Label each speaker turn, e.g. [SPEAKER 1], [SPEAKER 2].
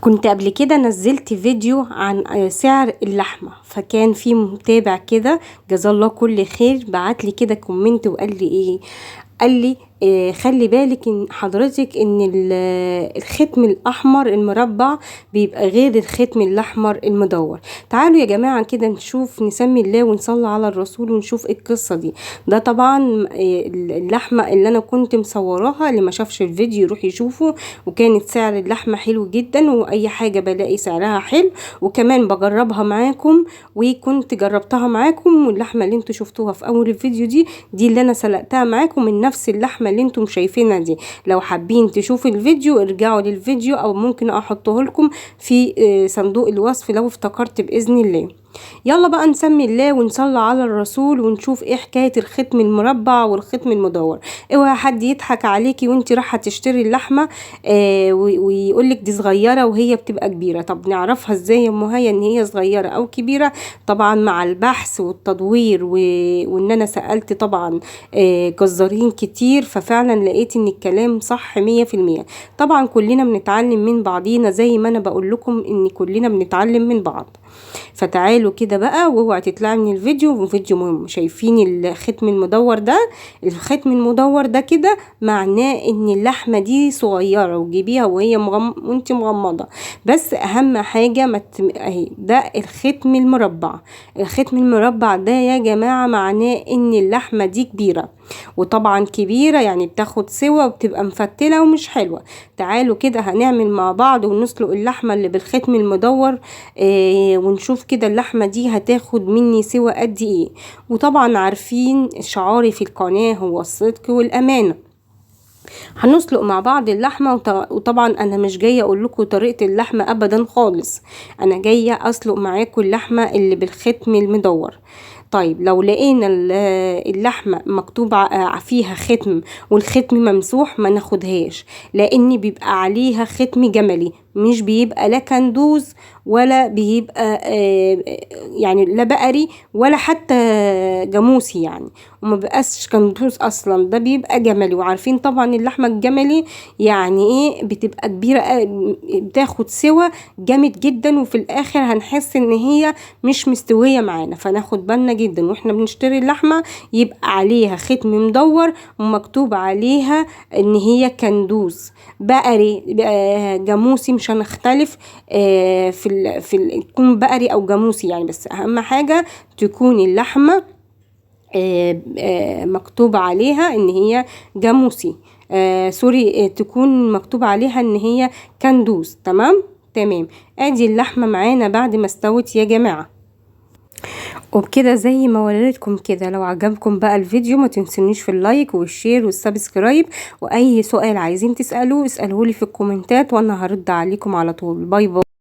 [SPEAKER 1] كنت قبل كده نزلت فيديو عن سعر اللحمة، فكان في متابع كده جزاه الله كل خير بعتلي كده كومنت وقال لي ايه، قال لي خلي بالك ان حضرتك ان الختم الاحمر المربع بيبقى غير الختم الاحمر المدور. تعالوا يا جماعه كده نشوف، نسمي الله ونصلي على الرسول ونشوف ايه القصه دي. ده طبعا اللحمه اللي انا كنت مصوراها، اللي ما شافش الفيديو يروح يشوفه. وكانت سعر اللحمه حلو جدا، واي حاجه بلاقي سعرها حلو، وكمان بجربها معاكم، وكنت جربتها معاكم. واللحمه اللي انتوا شفتوها في اول الفيديو دي اللي انا سلقتها معاكم من نفس اللحمه اللي انتم شايفينها دي. لو حابين تشوفوا الفيديو ارجعوا للفيديو، او ممكن احطه لكم في صندوق الوصف لو افتكرت باذن الله. يلا بقى نسمي الله ونصلي على الرسول ونشوف ايه حكايه الختم المربع والختم المدور. اوعى حد يضحك عليكي وانت رايحه تشتري اللحمه ويقولك دي صغيره وهي بتبقى كبيره. طب نعرفها ازاي يا ام هيا ان هي صغيره او كبيره؟ طبعا مع البحث والتدوير وان انا سالت طبعا جزارين كتير، ففعلا لقيت ان الكلام صح 100%. طبعا كلنا بنتعلم من بعضينا، زي ما انا بقول لكم ان كلنا بنتعلم من بعض. فتعالوا كده بقى، واوعى تطلعوا من الفيديو، فيديو مهم. شايفين الختم المدور ده؟ الختم المدور ده كده معناه ان اللحمه دي صغيره، وجيبيها وهي وانت مغمضه. بس اهم حاجه اهي ده الختم المربع. الختم المربع ده يا جماعه معناه ان اللحمه دي كبيره، وطبعا كبيرة يعني بتاخد سوا وبتبقى مفتلة ومش حلوة. تعالوا كده هنعمل مع بعض ونسلق اللحمة اللي بالختم المدور، ونشوف كده اللحمة دي هتاخد مني سوا قد ايه. وطبعا عارفين شعاري في القناة هو الصدق والأمانة. هنسلق مع بعض اللحمة، وطبعا انا مش جاية اقول لكم طريقة اللحمة ابدا خالص، انا جاية اسلق معاكم اللحمة اللي بالختم المدور. طيب لو لقينا اللحمة مكتوب فيها ختم والختم ممسوح ما ناخدهاش، لان بيبقى عليها ختم جملي، مش بيبقى لا كندوز ولا بيبقى يعني لا بقري ولا حتى جاموسي يعني، وما بقاش كندوز اصلا، ده بيبقى جملي. وعارفين طبعا اللحمة الجملي يعني ايه، بتبقى كبيرة، بتاخد سوا جامد جدا، وفي الاخر هنحس ان هي مش مستوية معانا. فناخد بالنا جدا واحنا بنشتري اللحمة يبقى عليها ختم مدور ومكتوب عليها ان هي كندوز. بقري جاموسي مش هنختلف تكون بقري او جاموسي يعني، بس اهم حاجة تكون اللحمة مكتوب عليها ان هي جاموسي، سوري، تكون مكتوب عليها ان هي كندوز. تمام. ادي اللحمة معانا بعد ما استوت يا جماعة. وبكده زي ما وريتكم كده، لو عجبكم بقى الفيديو ما تنسونيش في اللايك والشير والسبسكرايب، واي سؤال عايزين تسألوه اسألوه لي في الكومنتات وانا هرد عليكم على طول. باي باي.